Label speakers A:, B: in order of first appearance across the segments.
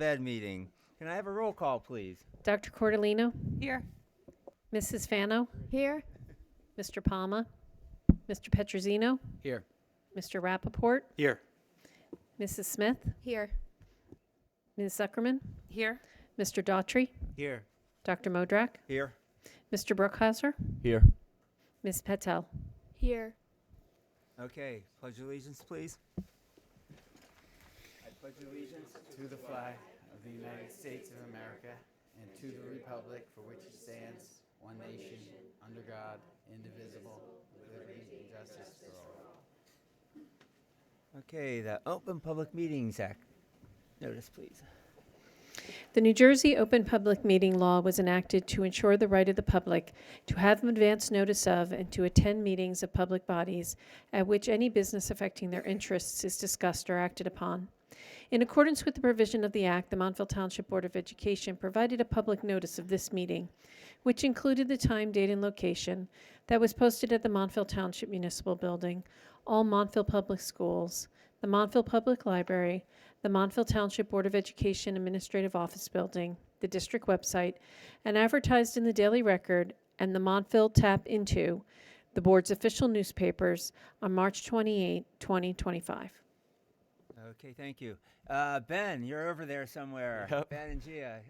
A: Bed meeting. Can I have a roll call, please?
B: Dr. Cordolino,
C: Here.
B: Mrs. Fano,
C: Here.
B: Mr. Palma, Mr. Petrosino,
D: Here.
B: Mr. Rappaport,
D: Here.
B: Mrs. Smith,
C: Here.
B: Ms. Zuckerman,
C: Here.
B: Mr. Daughtry,
A: Here.
B: Dr. Modrak,
A: Here.
B: Mr. Brookhauser,
D: Here.
B: Ms. Patel.
C: Here.
A: Okay, pledge allegiance, please.
D: I pledge allegiance to the flag of the United States of America and to the republic for which it stands, one nation, under God, indivisible, with liberty and justice for all.
A: Okay, the Open Public Meetings Act. Notice, please.
B: The New Jersey Open Public Meeting Law was enacted to ensure the right of the public to have advance notice of and to attend meetings of public bodies at which any business affecting their interests is discussed or acted upon. In accordance with the provision of the Act, the Montville Township Board of Education provided a public notice of this meeting, which included the time, date, and location that was posted at the Montville Township Municipal Building, all Montville Public Schools, the Montville Public Library, the Montville Township Board of Education Administrative Office Building, the district website, and advertised in the Daily Record and the Montville Tap Into, the board's official newspapers, on March 28, 2025.
A: Okay, thank you. Ben, you're over there somewhere.
E: Yep.
A: Ben and Gia,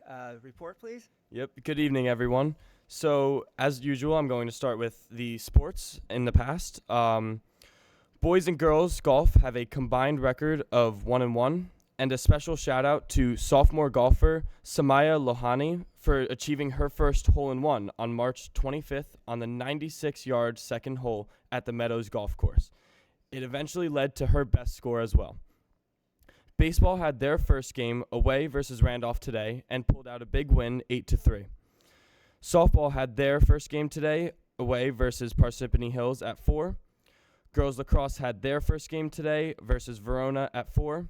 A: report, please.
E: Yep. Good evening, everyone. So, as usual, I'm going to start with the sports in the past. Boys and girls golf have a combined record of 1-1, and a special shout out to sophomore golfer Samaya Lohani for achieving her first hole-in-one on March 25th on the 96-yard second hole at the Meadows Golf Course. It eventually led to her best score as well. Baseball had their first game away versus Randolph today and pulled out a big win 8-3. Softball had their first game today away versus Parsippany Hills at 4. Girls lacrosse had their first game today versus Verona at 4.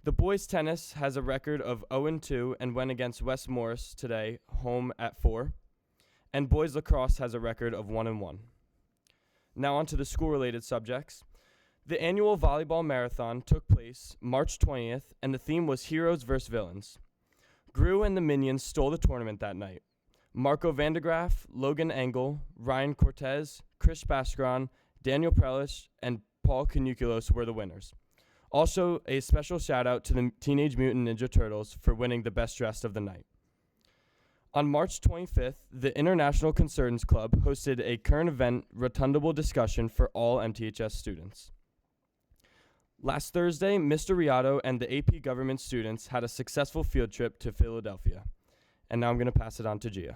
E: The boys tennis has a record of 0-2 and went against West Morris today, home at 4. And boys lacrosse has a record of 1-1. Now on to the school-related subjects. The annual volleyball marathon took place March 20th, and the theme was Heroes vs. Villains. Gru and the Minions stole the tournament that night. Marco Vandegraff, Logan Engel, Ryan Cortez, Chris Baskron, Daniel Prelish, and Paul Canuculos were the winners. Also, a special shout out to the Teenage Mutant Ninja Turtles for winning the best dressed of the night. On March 25th, the International Concerns Club hosted a current event rotundable discussion for all MTHS students. Last Thursday, Mr. Riato and the AP Government students had a successful field trip to Philadelphia. And now I'm going to pass it on to Gia.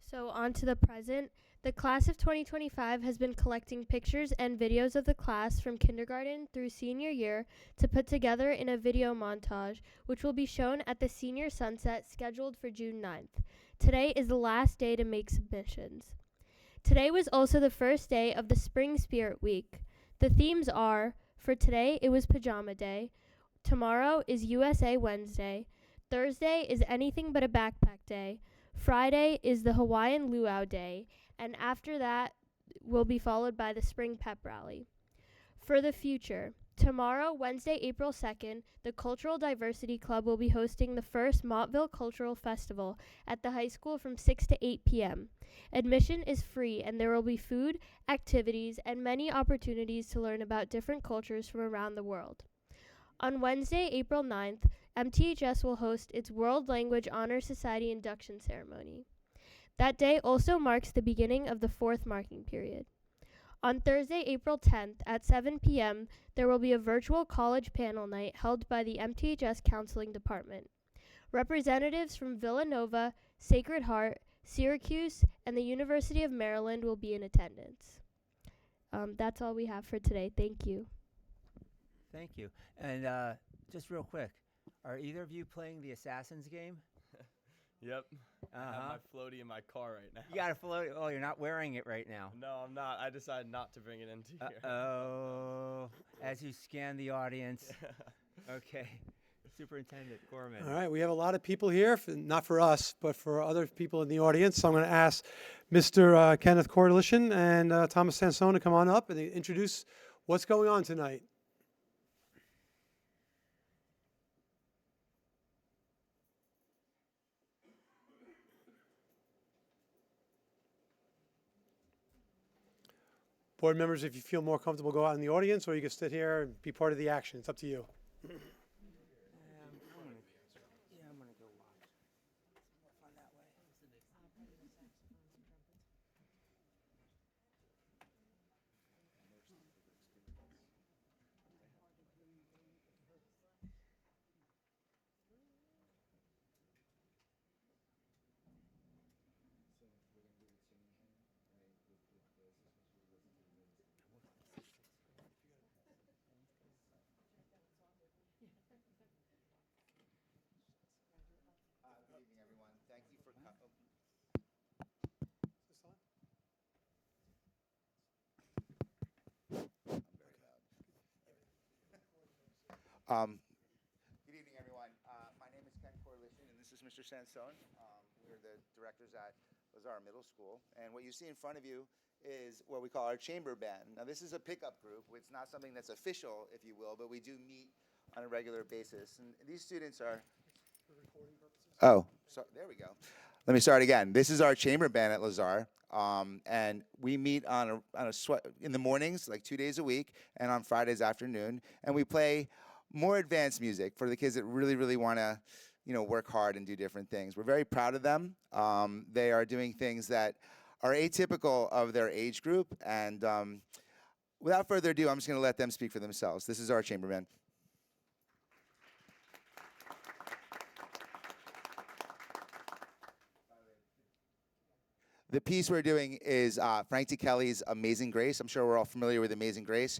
F: So on to the present. The class of 2025 has been collecting pictures and videos of the class from kindergarten through senior year to put together in a video montage, which will be shown at the senior sunset scheduled for June 9th. Today is the last day to make submissions. Today was also the first day of the Spring Spirit Week. The themes are, for today it was Pajama Day, tomorrow is USA Wednesday, Thursday is Anything But a Backpack Day, Friday is the Hawaiian Luau Day, and after that will be followed by the Spring Pep Rally. For the future, tomorrow, Wednesday, April 2nd, the Cultural Diversity Club will be hosting the first Montville Cultural Festival at the high school from 6 to 8 p.m. Admission is free, and there will be food, activities, and many opportunities to learn about different cultures from around the world. On Wednesday, April 9th, MTHS will host its World Language Honor Society induction ceremony. That day also marks the beginning of the fourth marking period. On Thursday, April 10th at 7 p.m., there will be a virtual college panel night held by the MTHS Counseling Department. Representatives from Villanova, Sacred Heart, Syracuse, and the University of Maryland will be in attendance. That's all we have for today. Thank you.
A: Thank you. And just real quick, are either of you playing the Assassin's game?
E: Yep. I have my floaty in my car right now.
A: You got a float. Oh, you're not wearing it right now.
E: No, I'm not. I decided not to bring it into here.
A: Oh, as you scan the audience. Okay. Superintendent Gorman.
G: All right, we have a lot of people here, not for us, but for other people in the audience. So I'm going to ask Mr. Kenneth Cordelishan and Thomas Sansone to come on up and introduce what's going on tonight. Board members, if you feel more comfortable, go out in the audience, or you can sit here and be part of the action. It's up to you.
A: I'm gonna go watch. More fun that way.
C: Good evening, everyone. Thank you for coming. Good evening, everyone. My name is Ken Corlition, and this is Mr. Sansone. We're the directors at Lazar Middle School. And what you see in front of you is what we call our chamber band. Now, this is a pickup group. It's not something that's official, if you will, but we do meet on a regular basis. And these students are... Oh, so there we go. Let me start again. This is our chamber band at Lazar, and we meet in the mornings, like 2 days a week, and on Fridays afternoon, and we play more advanced music for the kids that really, really want to, work hard and do different things. We're very proud of them. They are doing things that are atypical of their age group, and without further ado, I'm just going to let them speak for themselves. This is our chamber band. The piece we're doing is Frank T. Kelly's Amazing Grace. I'm sure we're all familiar with Amazing Grace.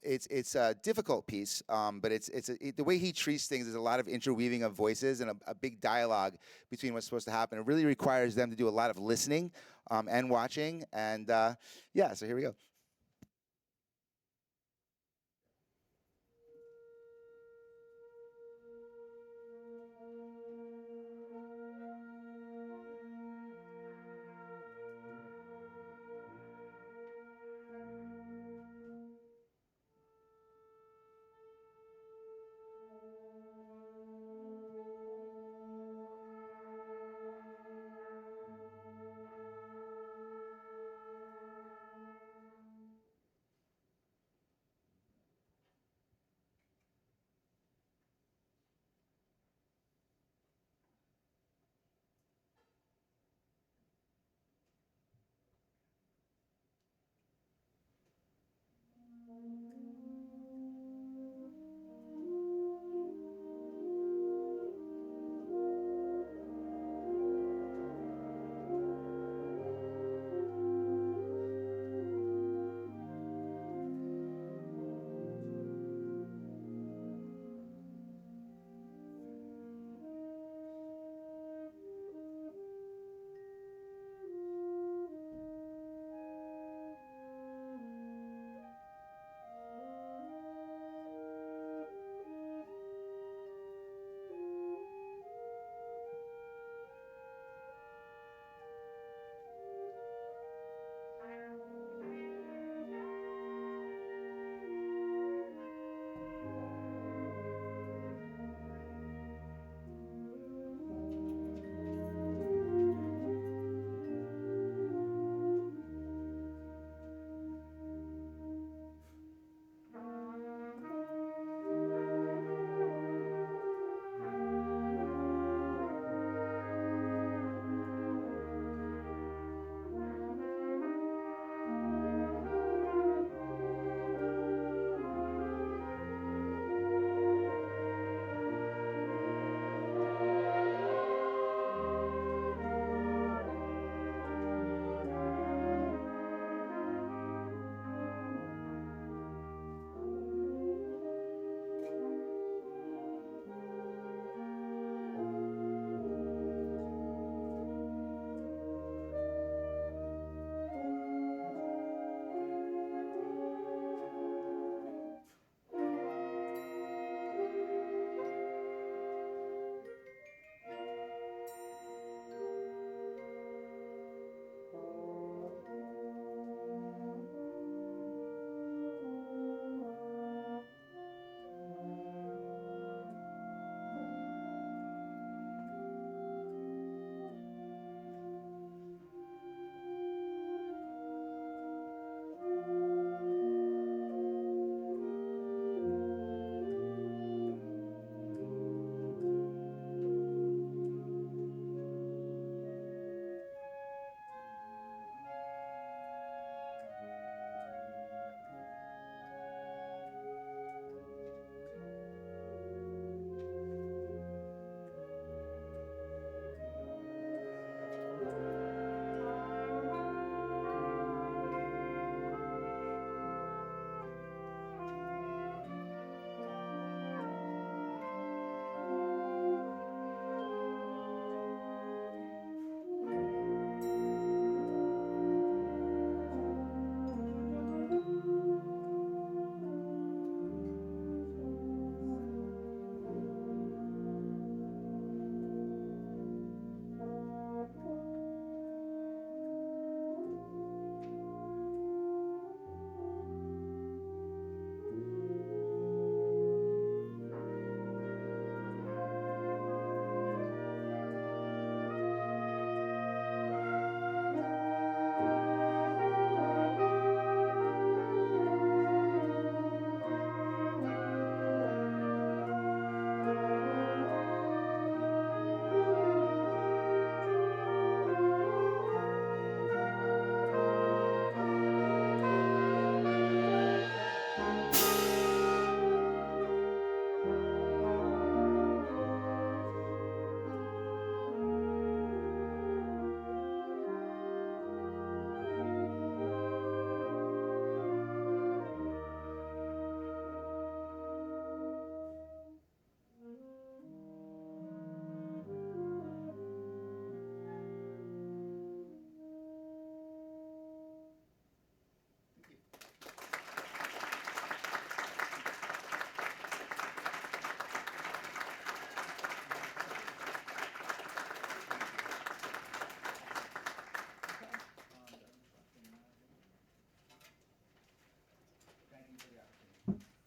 C: It's a difficult piece, but the way he treats things is a lot of interweaving of voices and a big dialogue between what's supposed to happen. It really requires them to do a lot of listening and watching. And yeah, so here we go.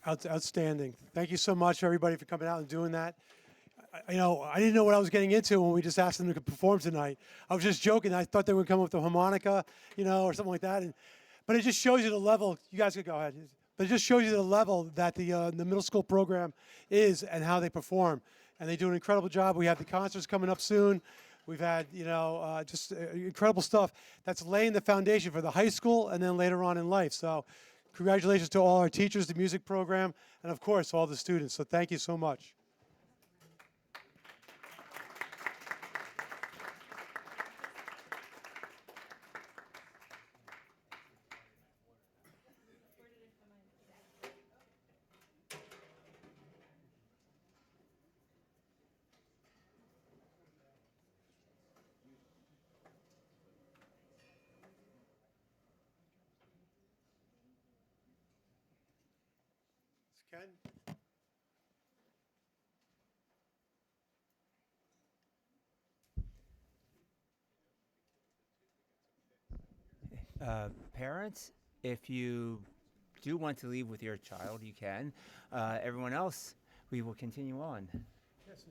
G: Outstanding. Thank you so much, everybody, for coming out and doing that. I didn't know what I was getting into when we just asked them to perform tonight. I was just joking. I thought they would come up with a harmonica, or something like that. But it just shows you the level. You guys could go ahead. But it just shows you the level that the middle school program is and how they perform. And they do an incredible job. We have the concerts coming up soon. We've had, just incredible stuff that's laying the foundation for the high school and then later on in life. So congratulations to all our teachers, the music program, and of course, all the students. So thank you so much. Ken?
A: Parents, if you do want to leave with your child, you can. Everyone else, we will continue on.
G: Yes,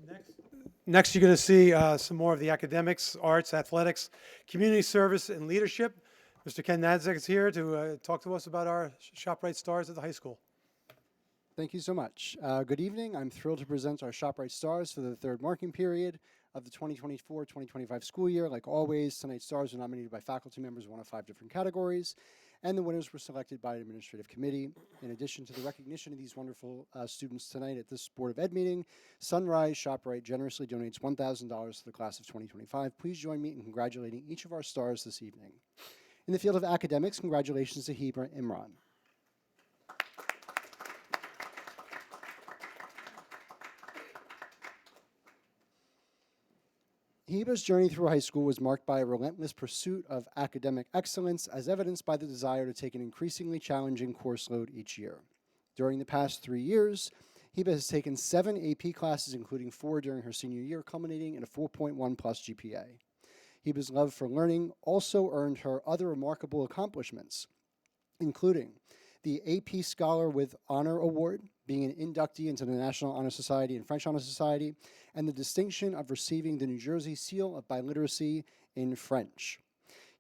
G: next you're going to see some more of the academics, arts, athletics, community service, and leadership. Mr. Ken Nadzek is here to talk to us about our ShopRite Stars at the high school.
H: Thank you so much. Good evening. I'm thrilled to present our ShopRite Stars for the third marking period of the 2024-2025 school year. Like always, tonight's stars were nominated by faculty members in one of 5 different categories, and the winners were selected by an administrative committee. In addition to the recognition of these wonderful students tonight at this Board of Ed meeting, Sunrise ShopRite generously donates $1,000 to the class of 2025. Please join me in congratulating each of our stars this evening. In the field of academics, congratulations to Hebra Imran. Heba's journey through high school was marked by a relentless pursuit of academic excellence, as evidenced by the desire to take an increasingly challenging course load each year. During the past 3 years, Heba has taken 7 AP classes, including 4 during her senior year, culminating in a 4.1 plus GPA. Heba's love for learning also earned her other remarkable accomplishments, including the AP Scholar with Honor Award, being an inductee into the National Honor Society and French Honor Society, and the distinction of receiving the New Jersey Seal of Biliteracy in French.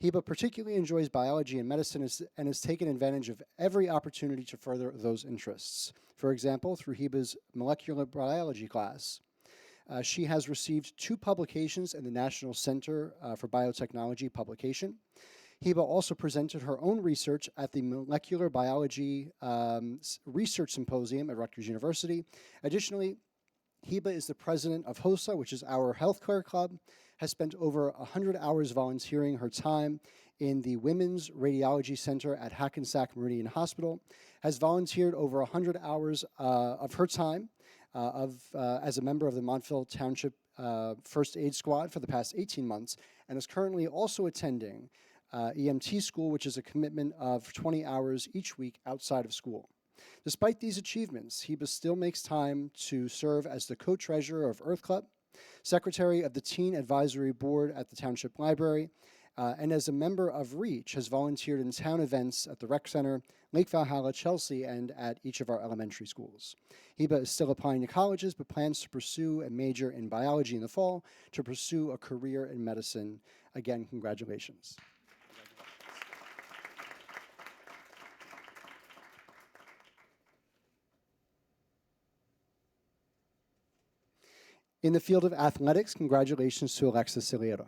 H: Heba particularly enjoys biology and medicine and has taken advantage of every opportunity to further those interests. For example, through Heba's molecular biology class, she has received 2 publications in the National Center for Biotechnology publication. Heba also presented her own research at the Molecular Biology Research Symposium at Rutgers University. Additionally, Heba is the president of HOSA, which is our healthcare club, has spent over 100 hours volunteering her time in the Women's Radiology Center at Hackensack Meridian Hospital, has volunteered over 100 hours of her time as a member of the Montville Township First Aid Squad for the past 18 months, and is currently also attending EMT school, which is a commitment of 20 hours each week outside of school. Despite these achievements, Heba still makes time to serve as the co-treasurer of Earth Club, secretary of the Teen Advisory Board at the Township Library, and as a member of REACH, has volunteered in town events at the Rec Center, Lake Valhalla, Chelsea, and at each of our elementary schools. Heba is still applying to colleges, but plans to pursue a major in biology in the fall to pursue a career in medicine. Again, congratulations. In the field of athletics, congratulations to Alexa Siliera.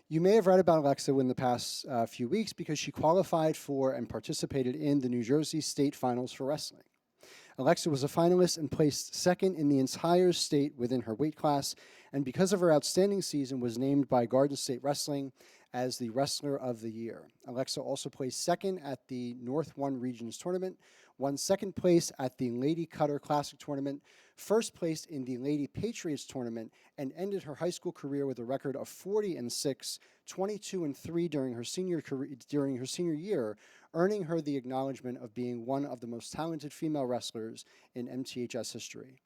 H: You may have read about Alexa in the past few weeks because she qualified for and participated in the New Jersey State Finals for wrestling. Alexa was a finalist and placed 2nd in the entire state within her weight class, and because of her outstanding season, was named by Garden State Wrestling as the Wrestler of the Year. Alexa also placed 2nd at the North 1 Regions Tournament, won 2nd place at the Lady Cutter Classic Tournament, 1st place in the Lady Patriots Tournament, and ended her high school career with a record of 40-6, 22-3 during her senior year, earning her the acknowledgement of being one of the most talented female wrestlers in MTHS history.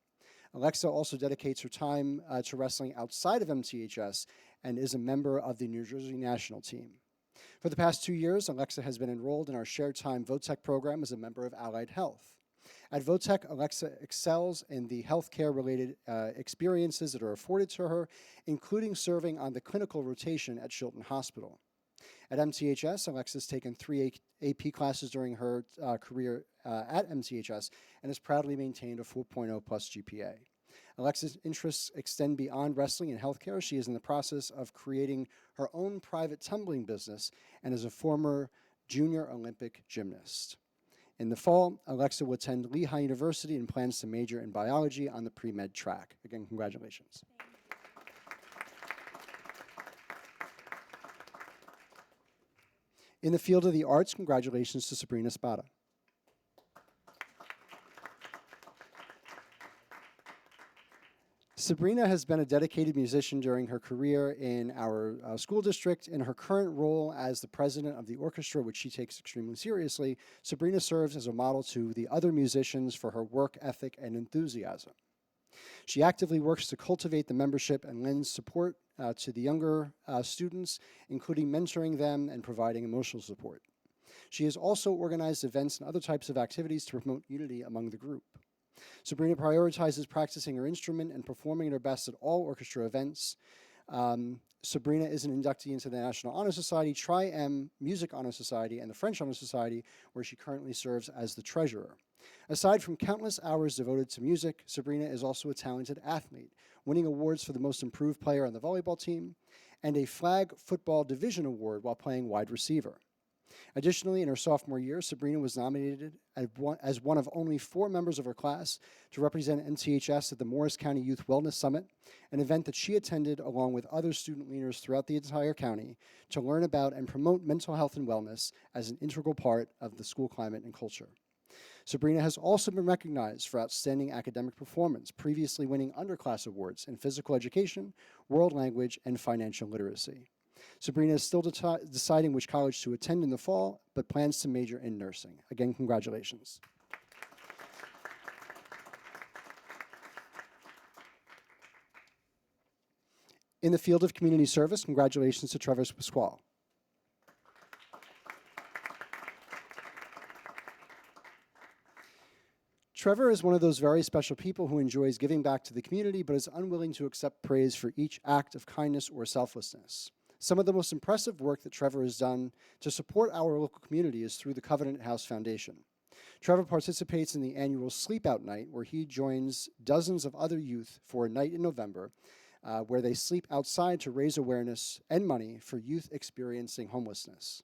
H: Alexa also dedicates her time to wrestling outside of MTHS and is a member of the New Jersey national team. For the past 2 years, Alexa has been enrolled in our Shared Time VoTech program as a member of Allied Health. At VoTech, Alexa excels in the healthcare-related experiences that are afforded to her, including serving on the clinical rotation at Chilton Hospital. At MTHS, Alexa's taken 3 AP classes during her career at MTHS and has proudly maintained a 4.0 plus GPA. Alexa's interests extend beyond wrestling and healthcare. She is in the process of creating her own private tumbling business and is a former junior Olympic gymnast. In the fall, Alexa will attend Lehigh University and plans to major in biology on the pre-med track. Again, congratulations. In the field of the arts, congratulations to Sabrina Spada. Sabrina has been a dedicated musician during her career in our school district. In her current role as the president of the orchestra, which she takes extremely seriously, Sabrina serves as a model to the other musicians for her work ethic and enthusiasm. She actively works to cultivate the membership and lends support to the younger students, including mentoring them and providing emotional support. She has also organized events and other types of activities to promote unity among the group. Sabrina prioritizes practicing her instrument and performing at her best at all orchestra events. Sabrina is an inductee into the National Honor Society, Tri-M Music Honor Society, and the French Honor Society, where she currently serves as the treasurer. Aside from countless hours devoted to music, Sabrina is also a talented athlete, winning awards for the most improved player on the volleyball team and a flag football division award while playing wide receiver. Additionally, in her sophomore year, Sabrina was nominated as one of only 4 members of her class to represent MTHS at the Morris County Youth Wellness Summit, an event that she attended along with other student leaders throughout the entire county to learn about and promote mental health and wellness as an integral part of the school climate and culture. Sabrina has also been recognized for outstanding academic performance, previously winning underclass awards in physical education, world language, and financial literacy. Sabrina is still deciding which college to attend in the fall, but plans to major in nursing. Again, congratulations. In the field of community service, congratulations to Trevor Pasquale. Trevor is one of those very special people who enjoys giving back to the community, but is unwilling to accept praise for each act of kindness or selflessness. Some of the most impressive work that Trevor has done to support our local community is through the Covenant House Foundation. Trevor participates in the annual Sleep Out Night, where he joins dozens of other youth for a night in November, where they sleep outside to raise awareness and money for youth experiencing homelessness.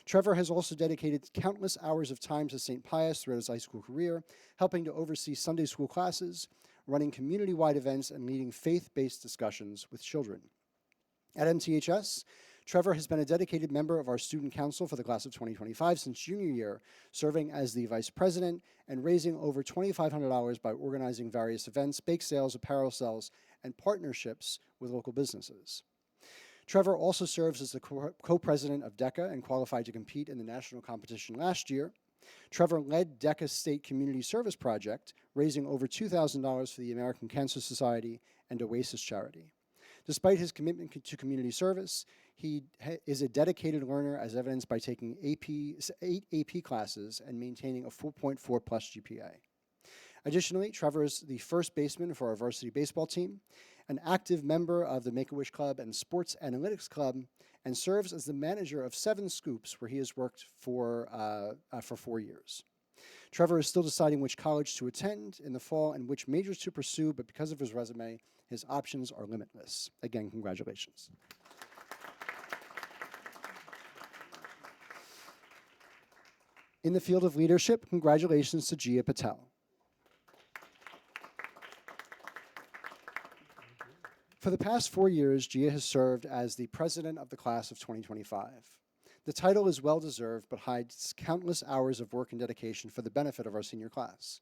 H: Trevor has also dedicated countless hours of time to St. Pius throughout his high school career, helping to oversee Sunday school classes, running community-wide events, and leading faith-based discussions with children. At MTHS, Trevor has been a dedicated member of our student council for the class of 2025 since junior year, serving as the vice president and raising over $2,500 by organizing various events, bake sales, apparel sales, and partnerships with local businesses. Trevor also serves as the co-president of DECA and qualified to compete in the national competition last year. Trevor led DECA's State Community Service Project, raising over $2,000 for the American Cancer Society and Oasis Charity. Despite his commitment to community service, he is a dedicated learner, as evidenced by taking 8 AP classes and maintaining a 4.4 plus GPA. Additionally, Trevor is the first baseman for our varsity baseball team, an active member of the Make-A-Wish Club and Sports Analytics Club, and serves as the manager of 7 Scoops, where he has worked for 4 years. Trevor is still deciding which college to attend in the fall and which majors to pursue, but because of his resume, his options are limitless. Again, congratulations. In the field of leadership, congratulations to Gia Patel. For the past 4 years, Gia has served as the president of the class of 2025. The title is well-deserved, but hides countless hours of work and dedication for the benefit of our senior class.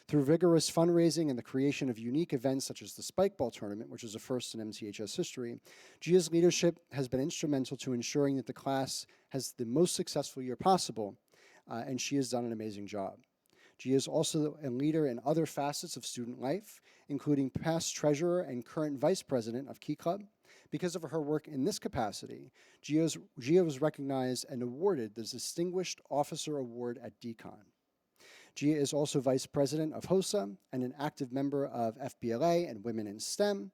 H: Through vigorous fundraising and the creation of unique events such as the Spike Ball Tournament, which is a first in MTHS history, Gia's leadership has been instrumental to ensuring that the class has the most successful year possible, and she has done an amazing job. Gia is also a leader in other facets of student life, including past treasurer and current vice president of Key Club, Because of her work in this capacity, Gia was recognized and awarded the Distinguished Officer Award at DCON. Gia is also Vice President of HOSA and an active member of FBLA and Women in STEM.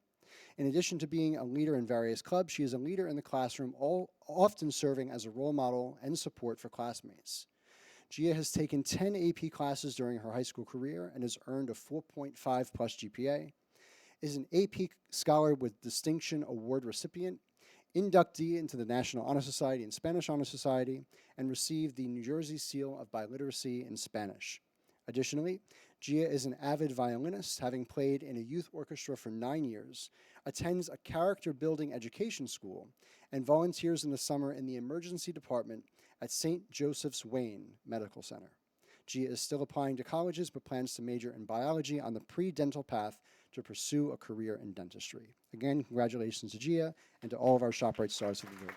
H: In addition to being a leader in various clubs, she is a leader in the classroom, often serving as a role model and support for classmates. Gia has taken 10 AP classes during her high school career and has earned a 4.5 plus GPA, is an AP Scholar with Distinction Award recipient, inductee into the National Honor Society and Spanish Honor Society, and received the New Jersey Seal of Biliteracy in Spanish. Additionally, Gia is an avid violinist, having played in a youth orchestra for 9 years, attends a character-building education school, and volunteers in the summer in the emergency department at St. Joseph's Wayne Medical Center. Gia is still applying to colleges but plans to major in biology on the pre-dental path to pursue a career in dentistry. Again, congratulations to Gia and to all of our ShopRite stars who deserve it.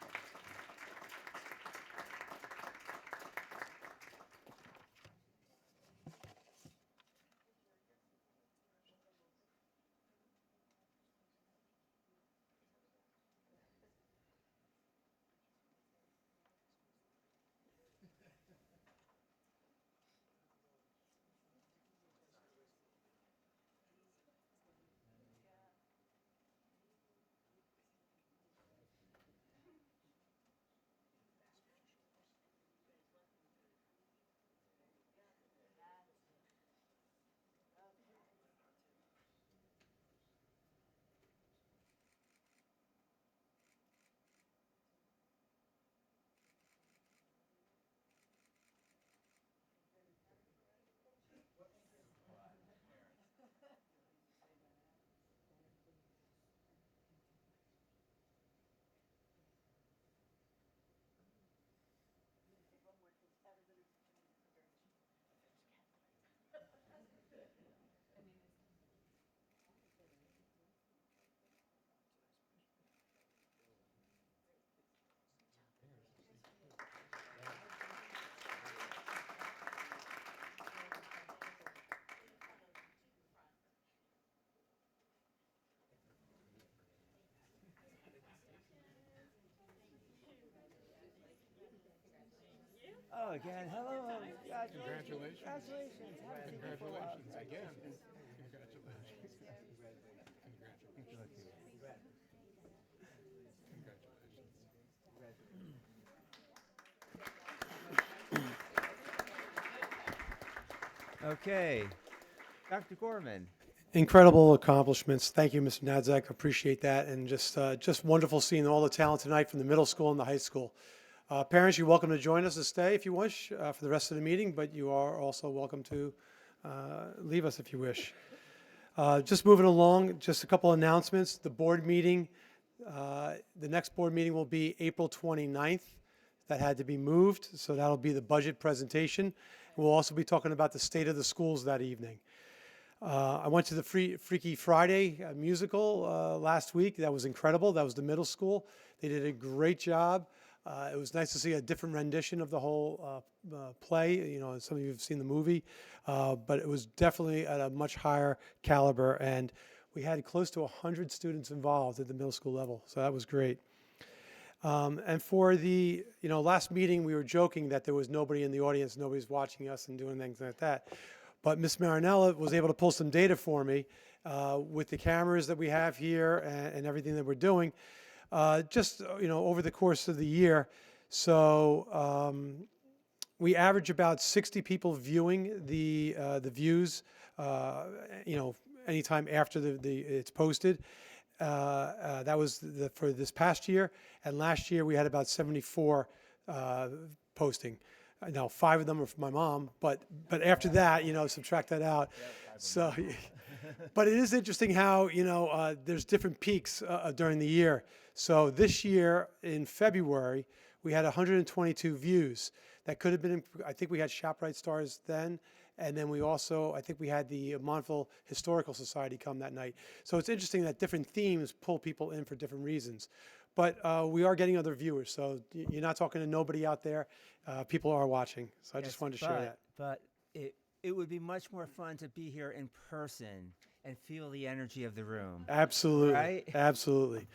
A: Oh, again, hello.
I: Congratulations.
A: Congratulations.
I: Congratulations again. Congratulations.
A: Okay. Dr. Gorman.
G: Incredible accomplishments. Thank you, Mr. Nadzak. Appreciate that. And just wonderful seeing all the talent tonight from the middle school and the high school. Parents, you're welcome to join us to stay if you wish for the rest of the meeting, but you are also welcome to leave us if you wish. Just moving along, just a couple announcements. The board meeting, the next board meeting will be April 29th. That had to be moved, so that'll be the budget presentation. We'll also be talking about the state of the schools that evening. I went to the Freaky Friday musical last week. That was incredible. That was the middle school. They did a great job. It was nice to see a different rendition of the whole play. You know, some of you have seen the movie, but it was definitely at a much higher caliber, and we had close to 100 students involved at the middle school level, so that was great. And for the last meeting, we were joking that there was nobody in the audience, nobody's watching us and doing things like that. But Miss Marinella was able to pull some data for me with the cameras that we have here and everything that we're doing. Just over the course of the year. So we average about 60 people viewing the views, anytime after it's posted. That was for this past year, and last year we had about 74 posting. Now 5 of them are from my mom, but after that, subtract that out. So, but it is interesting how there's different peaks during the year. So this year in February, we had 122 views. That could have been, I think we had ShopRite stars then, and then we also, I think we had the Montville Historical Society come that night. So it's interesting that different themes pull people in for different reasons. But we are getting other viewers, so you're not talking to nobody out there. People are watching, so I just wanted to share that.
A: But it would be much more fun to be here in person and feel the energy of the room.
G: Absolutely.
A: Right?
G: Absolutely.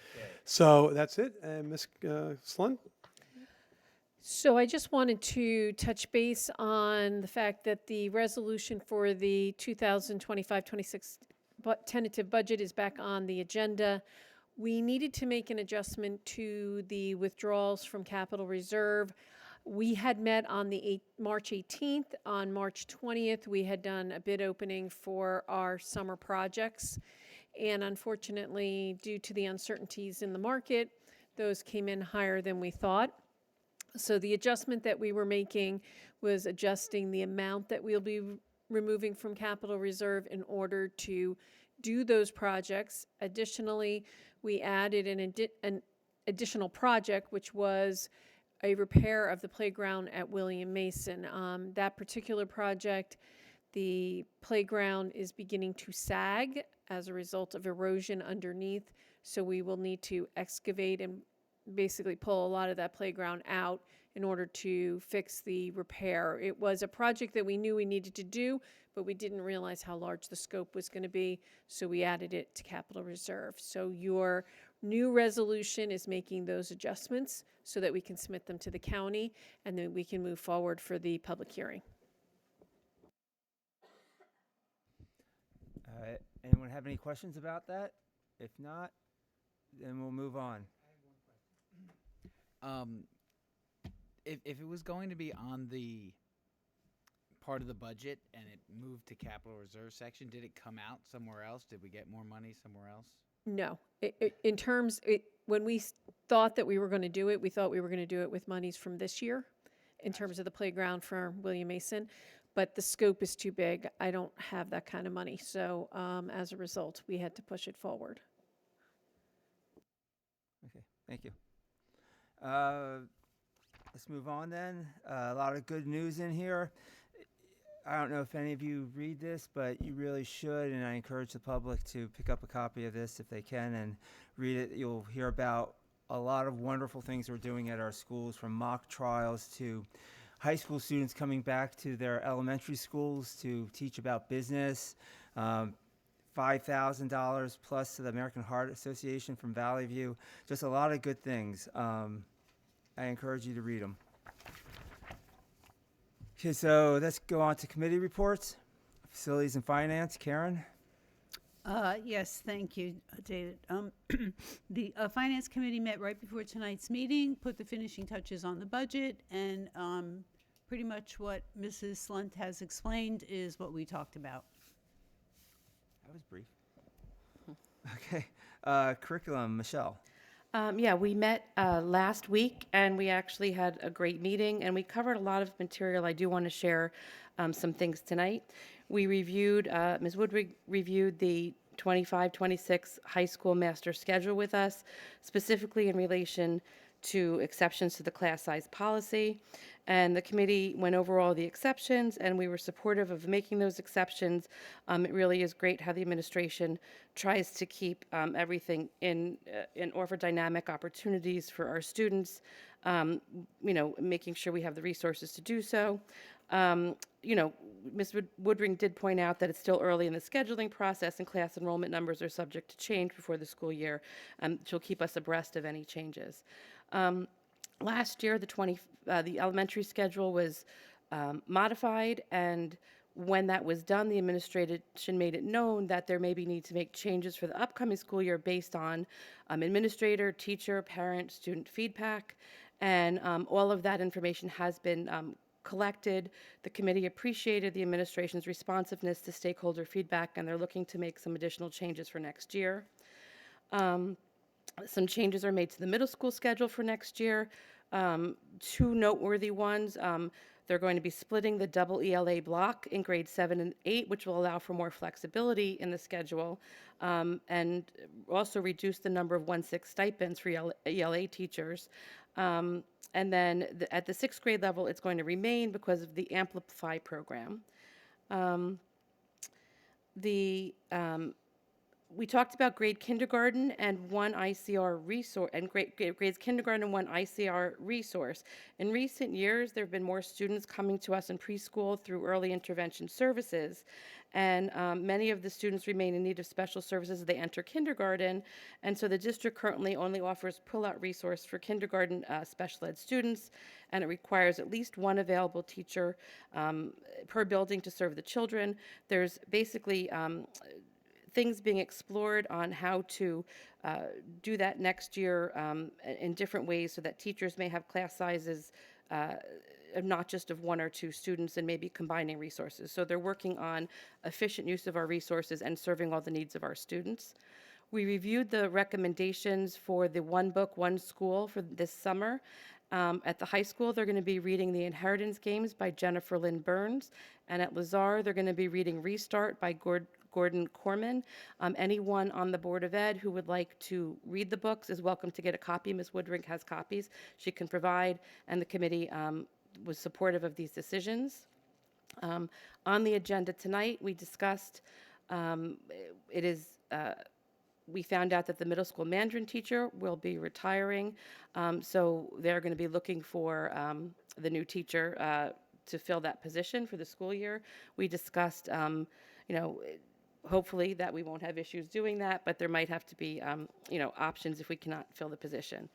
G: So that's it. And Ms. Slun?
B: So I just wanted to touch base on the fact that the resolution for the 2025-26 tentative budget is back on the agenda. We needed to make an adjustment to the withdrawals from capital reserve. We had met on the March 18th. On March 20th, we had done a bid opening for our summer projects. And unfortunately, due to the uncertainties in the market, those came in higher than we thought. So the adjustment that we were making was adjusting the amount that we'll be removing from capital reserve in order to do those projects. Additionally, we added an additional project, which was a repair of the playground at William Mason. That particular project, the playground is beginning to sag as a result of erosion underneath, so we will need to excavate and basically pull a lot of that playground out in order to fix the repair. It was a project that we knew we needed to do, but we didn't realize how large the scope was going to be, so we added it to capital reserve. So your new resolution is making those adjustments so that we can submit them to the county, and then we can move forward for the public hearing.
A: Anyone have any questions about that? If not, then we'll move on.
D: If it was going to be on the part of the budget and it moved to capital reserve section, did it come out somewhere else? Did we get more money somewhere else?
B: No. When we thought that we were going to do it, we thought we were going to do it with monies from this year in terms of the playground for William Mason, but the scope is too big. I don't have that kind of money. So as a result, we had to push it forward.
A: Okay, thank you. Let's move on then. A lot of good news in here. I don't know if any of you read this, but you really should, and I encourage the public to pick up a copy of this if they can and read it. You'll hear about a lot of wonderful things we're doing at our schools, from mock trials to high school students coming back to their elementary schools to teach about business, $5,000 plus to the American Heart Association from Valley View. Just a lot of good things. I encourage you to read them. Okay, so let's go on to committee reports. Facilities and Finance, Karen?
J: Yes, thank you, David. The Finance Committee met right before tonight's meeting, put the finishing touches on the budget, and pretty much what Mrs. Slunt has explained is what we talked about.
A: That was brief. Okay, curriculum, Michelle.
K: Yeah, we met last week, and we actually had a great meeting, and we covered a lot of material. I do want to share some things tonight. We reviewed, Ms. Woodring reviewed the 25-26 high school master schedule with us, specifically in relation to exceptions to the class size policy. And the committee went over all the exceptions, and we were supportive of making those exceptions. It really is great how the administration tries to keep everything in offer dynamic opportunities for our students, making sure we have the resources to do so. Ms. Woodring did point out that it's still early in the scheduling process, and class enrollment numbers are subject to change before the school year. She'll keep us abreast of any changes. Last year, the elementary schedule was modified, and when that was done, the administration made it known that there may be need to make changes for the upcoming school year based on administrator, teacher, parent, student feedback, and all of that information has been collected. The committee appreciated the administration's responsiveness to stakeholder feedback, and they're looking to make some additional changes for next year. Some changes are made to the middle school schedule for next year. Two noteworthy ones. They're going to be splitting the double ELA block in grades 7 and 8, which will allow for more flexibility in the schedule, and also reduce the number of 1/6 stipends for ELA teachers. And then at the 6th grade level, it's going to remain because of the Amplify program. The We talked about grade kindergarten and one ICR resource, and grades kindergarten and one ICR resource. In recent years, there have been more students coming to us in preschool through early intervention services, and many of the students remain in need of special services as they enter kindergarten, and so the district currently only offers pull-out resource for kindergarten special ed students, and it requires at least one available teacher per building to serve the children. There's basically things being explored on how to do that next year in different ways so that teachers may have class sizes not just of one or two students and maybe combining resources. So they're working on efficient use of our resources and serving all the needs of our students. We reviewed the recommendations for the One Book, One School for this summer. At the high school, they're going to be reading The Inheritance Games by Jennifer Lynn Burns. And at Lazar, they're going to be reading Restart by Gordon Corman. Anyone on the Board of Ed who would like to read the books is welcome to get a copy. Ms. Woodring has copies she can provide, and the committee was supportive of these decisions. On the agenda tonight, we discussed, we found out that the middle school Mandarin teacher will be retiring, so they're going to be looking for the new teacher to fill that position for the school year. We discussed, hopefully that we won't have issues doing that, but there might have to be, options if we cannot fill the position.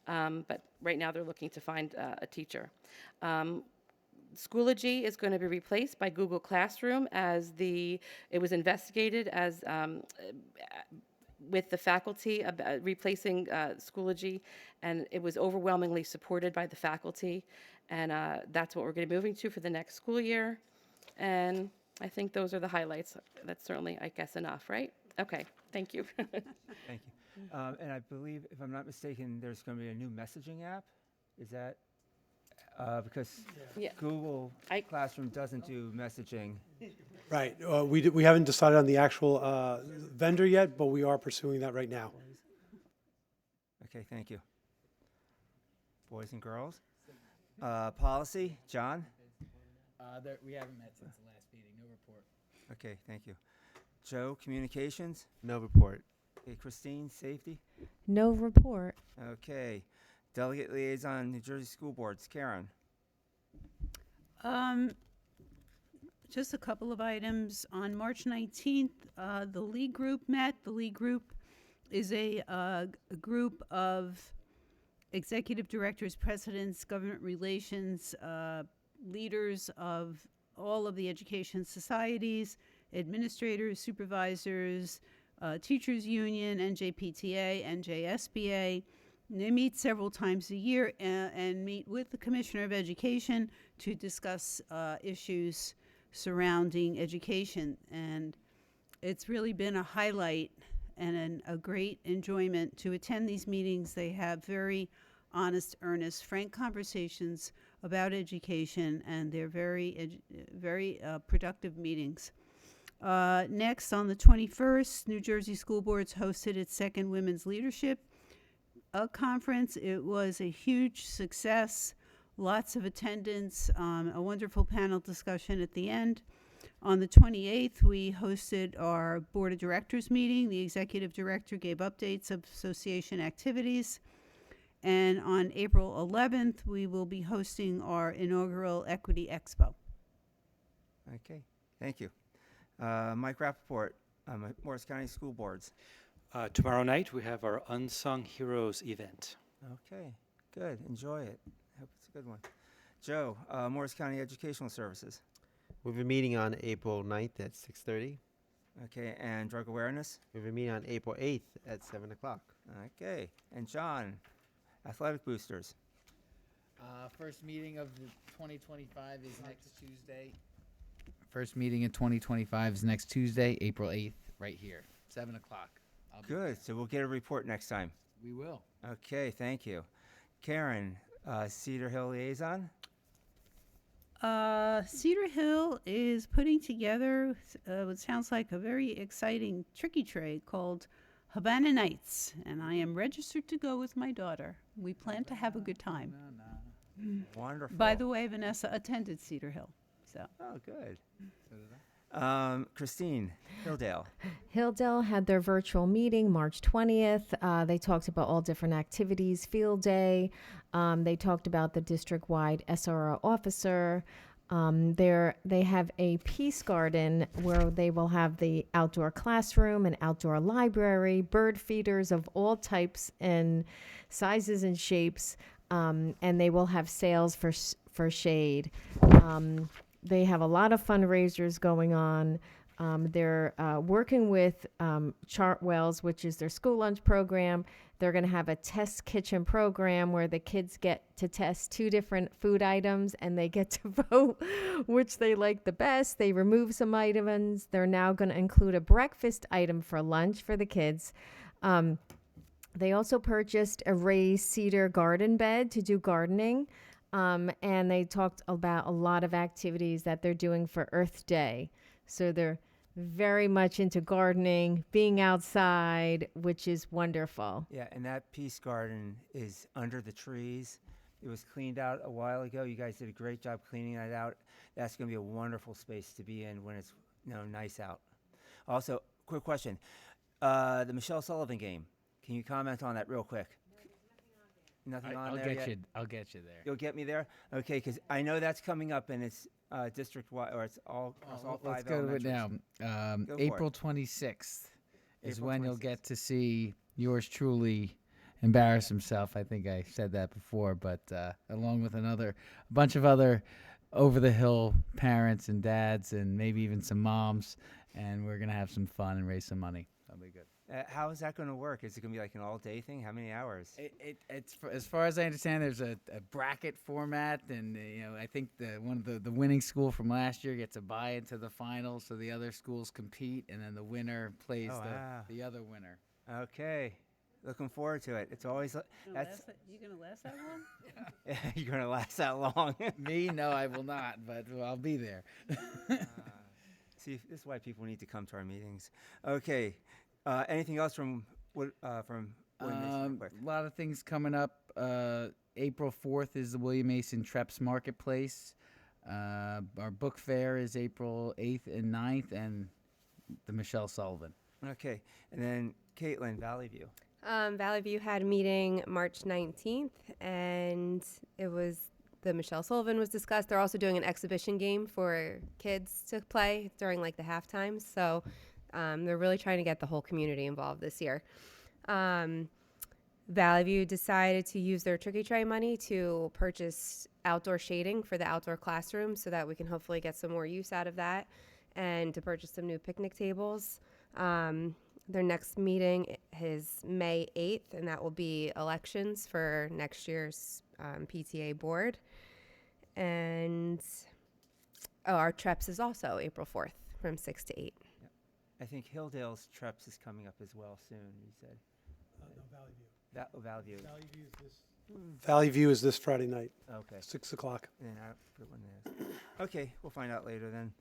K: But right now they're looking to find a teacher. Schoology is going to be replaced by Google Classroom as it was investigated as with the faculty replacing Schoology, and it was overwhelmingly supported by the faculty, and that's what we're going to be moving to for the next school year. And I think those are the highlights. That's certainly, I guess, enough, right? Okay, thank you.
A: Thank you. And I believe, if I'm not mistaken, there's going to be a new messaging app. Is that because
K: Yeah.
A: Google Classroom doesn't do messaging?
G: Right. We haven't decided on the actual vendor yet, but we are pursuing that right now.
A: Okay, thank you. Boys and girls. Policy, John?
D: We haven't met since the last meeting. No report.
A: Okay, thank you. Joe, communications?
L: No report.
A: Okay, Christine, safety?
B: No report.
A: Okay. Delegate liaison, New Jersey School Boards, Karen?
J: Just a couple of items. On March 19th, the League Group met. The League Group is a group of executive directors, presidents, government relations, leaders of all of the education societies, administrators, supervisors, teachers union, NJPTA, NJSBA. They meet several times a year and meet with the Commissioner of Education to discuss issues surrounding education. And it's really been a highlight and a great enjoyment to attend these meetings. They have very honest, earnest, frank conversations about education, and they're very productive meetings. Next, on the 21st, New Jersey School Boards hosted its second Women's Leadership conference. It was a huge success, lots of attendance, a wonderful panel discussion at the end. On the 28th, we hosted our Board of Directors meeting. The Executive Director gave updates of association activities. And on April 11th, we will be hosting our inaugural Equity Expo.
A: Okay, thank you. Mike Rappaport, Morris County School Boards.
M: Tomorrow night, we have our Unsung Heroes event.
A: Okay, good. Enjoy it. Hope it's a good one. Joe, Morris County Educational Services.
L: We have a meeting on April 9th at 6:30.
A: Okay, and drug awareness.
L: We have a meeting on April 8th at 7 o'clock.
A: Okay, and John, athletic boosters.
D: First meeting of the 2025 is next Tuesday. First meeting in 2025 is next Tuesday, April 8th, right here, 7 o'clock.
A: Good, so we'll get a report next time.
D: We will.
A: Okay, thank you. Karen, Cedar Hill Liaison.
J: Cedar Hill is putting together what sounds like a very exciting tricky trade called Havana Nights, and I am registered to go with my daughter. We plan to have a good time.
A: Wonderful.
J: By the way, Vanessa attended Cedar Hill, so.
A: Oh, good.
D: So did
A: Christine Hilldale.
N: Hilldale had their virtual meeting March 20th. They talked about all different activities, field day. They talked about the district-wide SRO officer. They have a peace garden where they will have the outdoor classroom and outdoor library, bird feeders of all types and sizes and shapes, and they will have sales for shade. They have a lot of fundraisers going on. They're working with Chartwells, which is their school lunch program. They're going to have a test kitchen program where the kids get to test 2 different food items and they get to vote which they like the best. They remove some items. They're now going to include a breakfast item for lunch for the kids. They also purchased a raised cedar garden bed to do gardening. And they talked about a lot of activities that they're doing for Earth Day. So they're very much into gardening, being outside, which is wonderful.
A: Yeah, and that peace garden is under the trees. It was cleaned out a while ago. You guys did a great job cleaning that out. That's going to be a wonderful space to be in when it's nice out. Also, quick question. The Michelle Sullivan game. Can you comment on that real quick? Nothing on there yet?
D: I'll get you there.
A: You'll get me there? Okay, because I know that's coming up and it's district-wide, or it's all, all 5
D: Let's go to it
A: elementaries.
D: now.
A: Go for
D: April
A: it.
D: 26th is
A: April
D: when you'll
A: 26th.
D: get to see yours truly embarrass himself. I think I said that before, but along with a bunch of other over-the-hill parents and dads and maybe even some moms, and we're going to have some fun and raise some money. That'll be good.
A: How is that going to work? Is it going to be like an all-day thing? How many hours?
D: It's as far as I understand, there's a bracket format, and I think one of the winning school from last year gets a bye into the finals, so the other schools compete, and then the winner plays the other winner.
A: Okay, looking forward to it. It's always
J: You gonna last that long?
A: you're going to last that long.
D: Me, no, I will not, but I'll be there.
A: See, this is why people need to come to our meetings. Okay. Anything else from William Mason real quick?
D: A lot of things coming up. April 4th is the William Mason Treps Marketplace. Our book fair is April 8th and 9th, and the Michelle Sullivan.
A: Okay, and then Caitlin, Valley View.
O: Valley View had a meeting March 19th, and the Michelle Sullivan was discussed. They're also doing an exhibition game for kids to play during like the halftime. So they're really trying to get the whole community involved this year. Valley View decided to use their Tricky Tray money to purchase outdoor shading for the outdoor classroom so that we can hopefully get some more use out of that, and to purchase some new picnic tables. Their next meeting is May 8th, and that will be elections for next year's PTA board. And our Treps is also April 4th from 6 to 8.
A: I think Hilldale's Treps is coming up as well soon, you said.
G: No, Valley View.
A: Valley View.
G: Valley View is this Friday night.
A: Okay.
G: 6 o'clock.
A: And I forget when it is. Okay, we'll find out later then.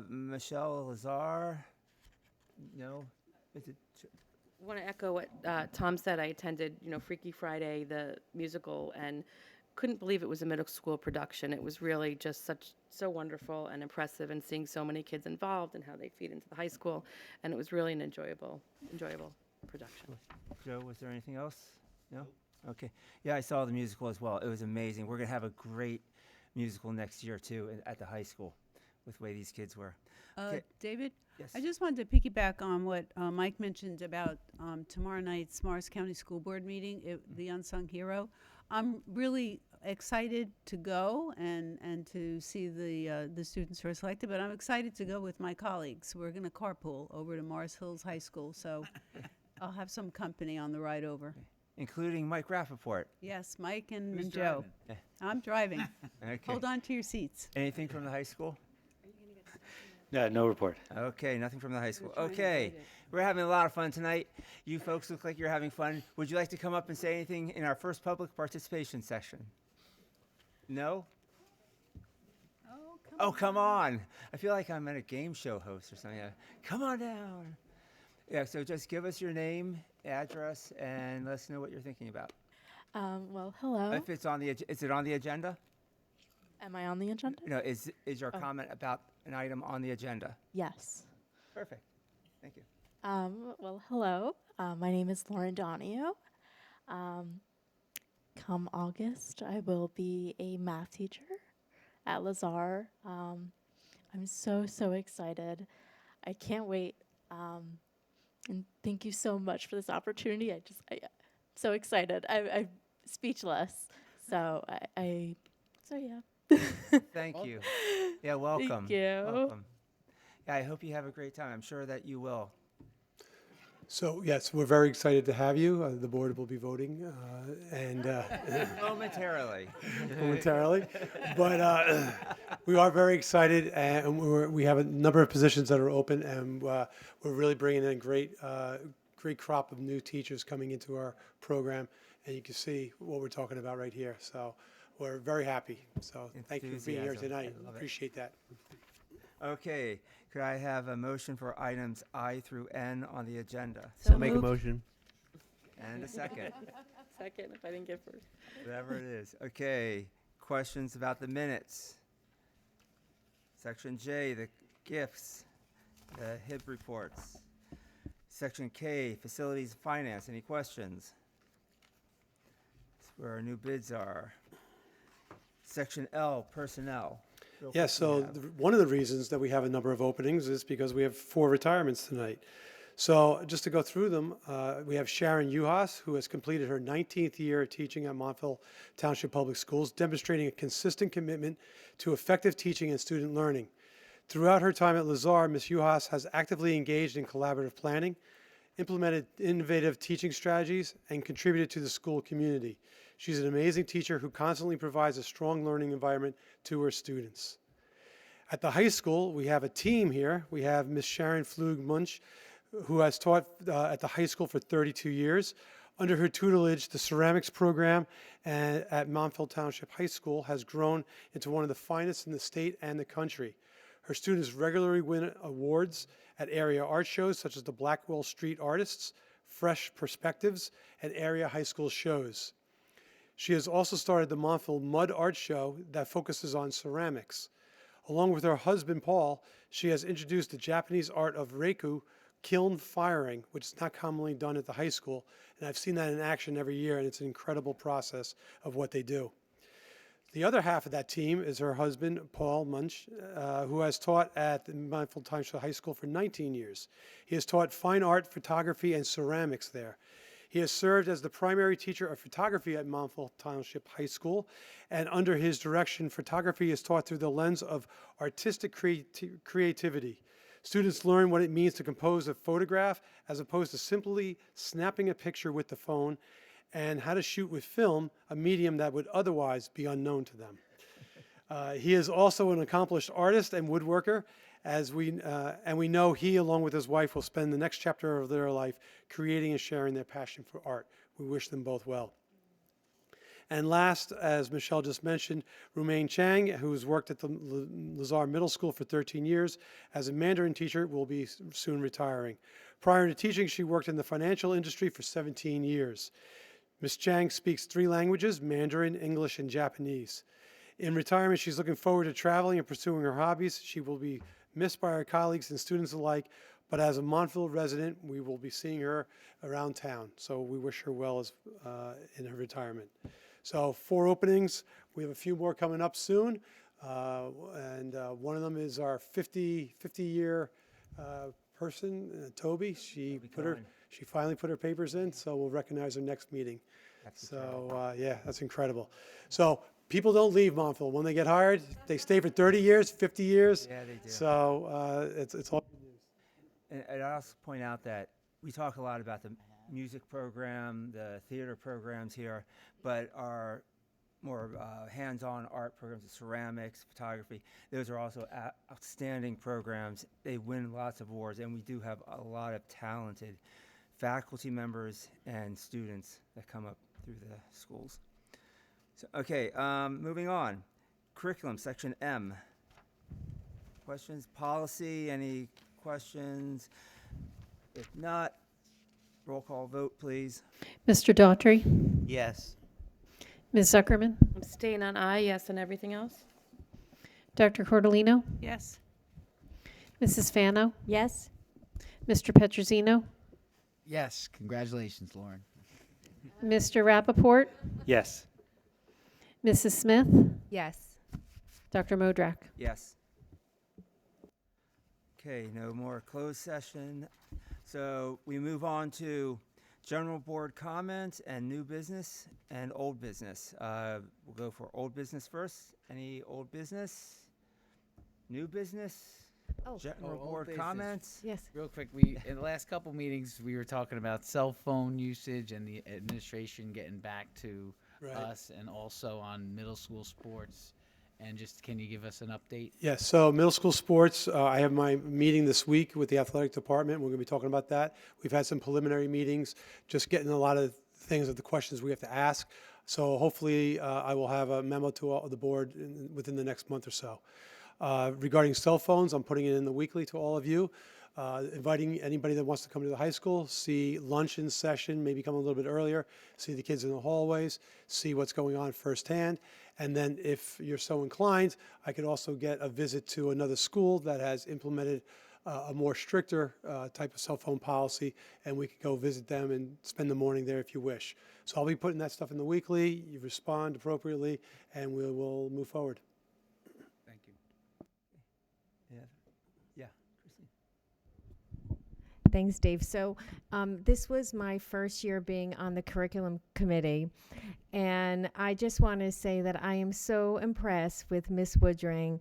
A: Michelle Lazar. No? Is it?
K: I want to echo what Tom said. I attended, Freaky Friday, the musical, and couldn't believe it was a middle school production. It was really just so wonderful and impressive, and seeing so many kids involved and how they feed into the high school, and it was really an enjoyable production.
A: Joe, was there anything else? No? Okay. Yeah, I saw the musical as well. It was amazing. We're going to have a great musical next year, too, at the high school with the way these kids were. Okay.
J: David?
A: Yes.
J: I just wanted to piggyback on what Mike mentioned about tomorrow night's Morris County School Board meeting, the Unsung Hero. I'm really excited to go and to see the students who are selected, but I'm excited to go with my colleagues. We're going to carpool over to Morris Hills High School, so I'll have some company on the ride over.
A: Okay. Including Mike Rappaport.
J: Yes, Mike and
D: Who's
J: Joe.
A: driving?
J: I'm driving.
A: Okay.
J: Hold on to your seats.
A: Anything from the high school?
M: No report.
A: Okay, nothing from the high school.
J: trying to
A: Okay,
J: avoid it.
A: we're having a lot of fun tonight. You folks look like you're having fun. Would you like to come up and say anything in our first public participation session? No? Oh, come on. I feel like I'm at a game show host or something. Come on down. Yeah, so just give us your name, address, and let us know what you're thinking about.
P: Well, hello.
A: If it's on the, is it on the agenda?
P: Am I on the agenda?
A: No, is your comment about an item on the agenda?
P: Yes.
A: Perfect. Thank you.
P: Well, hello. My name is Lauren Donahue. Come August, I will be a math teacher at Lazar. I'm so excited. I can't wait. And thank you so much for this opportunity. I'm so excited. I'm speechless. So so yeah.
A: Thank you. Yeah, welcome.
P: Thank you.
A: Welcome. Yeah, I hope you have a great time. I'm sure that you will.
G: So, yes, we're very excited to have you. The board will be voting and
A: Momentarily.
G: momentarily. But we are very excited, and we have a number of positions that are open, and we're really bringing in a great crop of new teachers coming into our program, and you can see what we're talking about right here. So we're very happy. So thank you for being here
A: Enthusiasm.
G: tonight.
A: I love it.
G: Appreciate that.
A: Okay, could I have a motion for items I through N on the agenda?
L: So make a motion.
A: And a second.
K: Second, if I didn't get first.
A: Whatever it is. Okay, questions about the minutes? Section J, the gifts, the HIB reports. Section K, facilities and finance. Any questions? That's where our new bids are. Section L, personnel. Real
G: Yes,
A: quick, we
G: so
A: have-
G: one of the reasons that we have a number of openings is because we have 4 retirements tonight. So just to go through them, we have Sharon Uhas, who has completed her 19th year of teaching at Montville Township Public Schools, demonstrating a consistent commitment to effective teaching and student learning. Throughout her time at Lazar, Ms. Uhas has actively engaged in collaborative planning, implemented innovative teaching strategies, and contributed to the school community. She's an amazing teacher who constantly provides a strong learning environment to her students. At the high school, we have a team here. We have Ms. Sharon Flug-Munch, who has taught at the high school for 32 years. Under her tutelage, the ceramics program at Montville Township High School has grown into one of the finest in the state and the country. Her students regularly win awards at area art shows such as the Blackwell Street Artists, Fresh Perspectives, and area high school shows. She has also started the Montville Mud Art Show that focuses on ceramics. Along with her husband, Paul, she has introduced the Japanese art of reiku, kiln firing, which is not commonly done at the high school. And I've seen that in action every year, and it's an incredible process of what they do. The other half of that team is her husband, Paul Munch, who has taught at the Montville Township High School for 19 years. He has taught fine art, photography, and ceramics there. He has served as the primary teacher of photography at Montville Township High School, and under his direction, photography is taught through the lens of artistic creativity. Students learn what it means to compose a photograph as opposed to simply snapping a picture with the phone, and how to shoot with film, a medium that would otherwise be unknown to them. He is also an accomplished artist and woodworker, and we know he, along with his wife, will spend the next chapter of their life creating and sharing their passion for art. We wish them both well. And last, as Michelle just mentioned, Rumain Chang, who's worked at the Lazar Middle School for 13 years as a Mandarin teacher, will be soon retiring. Prior to teaching, she worked in the financial industry for 17 years. Ms. Chang speaks 3 languages, Mandarin, English, and Japanese. In retirement, she's looking forward to traveling and pursuing her hobbies. She will be missed by her colleagues and students alike, but as a Montville resident, we will be seeing her around town. So we wish her well in her retirement. So 4 openings. We have a few more coming up soon. And one of them is our 50-year person, Toby. She finally put her papers in, so we'll recognize her next meeting. So yeah, that's incredible. So people don't leave Montville. When they get hired, they stay for 30 years, 50 years.
A: Yeah, they do.
G: So it's all good news.
A: And I'd also point out that we talk a lot about the music program, the theater programs here, but our more hands-on art programs, the ceramics, photography, those are also outstanding programs. They win lots of awards, and we do have a lot of talented faculty members and students that come up through the schools. So, okay, moving on. Curriculum, section M. Questions? Policy, any questions? If not, roll call vote, please.
B: Mr. Daughtry?
L: Yes.
B: Ms. Zuckerman?
K: I'm staying on I, yes, and everything else?
B: Dr. Cordolino?
J: Yes.
B: Mrs. Fano,
P: Yes.
B: Mr. Petrosino,
D: Yes, congratulations, Lauren.
B: Mr. Rappaport,
M: Yes.
B: Mrs. Smith,
O: Yes.
B: Dr. Modrak.
A: Yes. Okay, no more closed session. So we move on to general board comments and new business and old business. We'll go for old business first. Any old business? New business? General
D: old
A: board
D: business.
A: comments?
N: Yes.
D: Real quick, we in the last couple meetings we were talking about cell phone usage and the administration getting back to
G: Right.
D: us, and also on middle school sports. And just can you give us an update?
G: Yes, so middle school sports, I have my meeting this week with the athletic department. We're going to be talking about that. We've had some preliminary meetings, just getting a lot of things of the questions we have to ask. So hopefully, I will have a memo to all the board within the next month or so. Regarding cell phones, I'm putting it in the weekly to all of you. Inviting anybody that wants to come to the high school, see luncheon session, maybe come a little bit earlier, see the kids in the hallways, see what's going on firsthand. And then if you're so inclined, I could also get a visit to another school that has implemented a more stricter type of cell phone policy, and we could go visit them and spend the morning there if you wish. So I'll be putting that stuff in the weekly. You respond appropriately, and we will move forward.
D: Thank you.
A: Yeah. Yeah. Christine.
N: Thanks, Dave. So this was my first year being on the curriculum committee, and I just want to say that I am so impressed with Miss Woodring.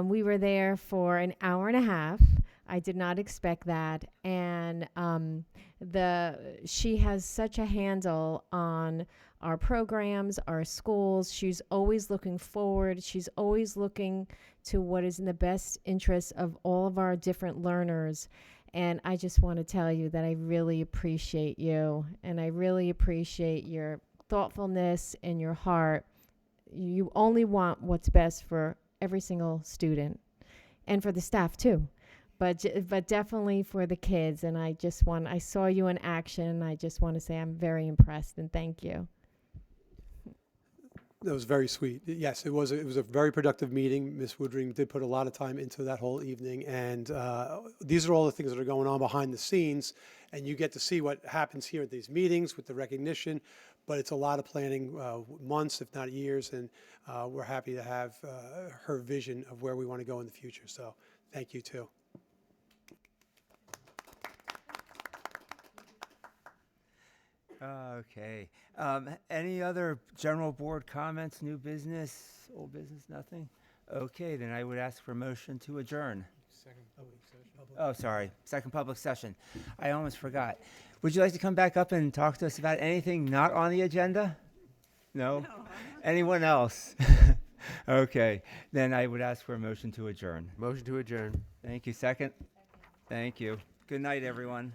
N: We were there for an hour and a half. I did not expect that, and she has such a handle on our programs, our schools. She's always looking forward. She's always looking to what is in the best interest of all of our different learners. And I just want to tell you that I really appreciate you, and I really appreciate your thoughtfulness and your heart. You only want what's best for every single student and for the staff too, but definitely for the kids. And I saw you in action, and I just want to say I'm very impressed and thank you.
G: That was very sweet. Yes, it was a very productive meeting. Ms. Woodring did put a lot of time into that whole evening, and these are all the things that are going on behind the scenes, and you get to see what happens here at these meetings with the recognition, but it's a lot of planning, months, if not years, and we're happy to have her vision of where we want to go in the future. So thank you, too.
A: Okay. Any other general board comments, new business, old business, nothing? Okay, then I would ask for a motion to adjourn.
I: Second public session.
A: Oh, sorry, second public session. I almost forgot. Would you like to come back up and talk to us about anything not on the agenda? No? Anyone else? Okay, then I would ask for a motion to adjourn.
L: Motion to adjourn.
A: Thank you. Second? Thank you. Good night, everyone.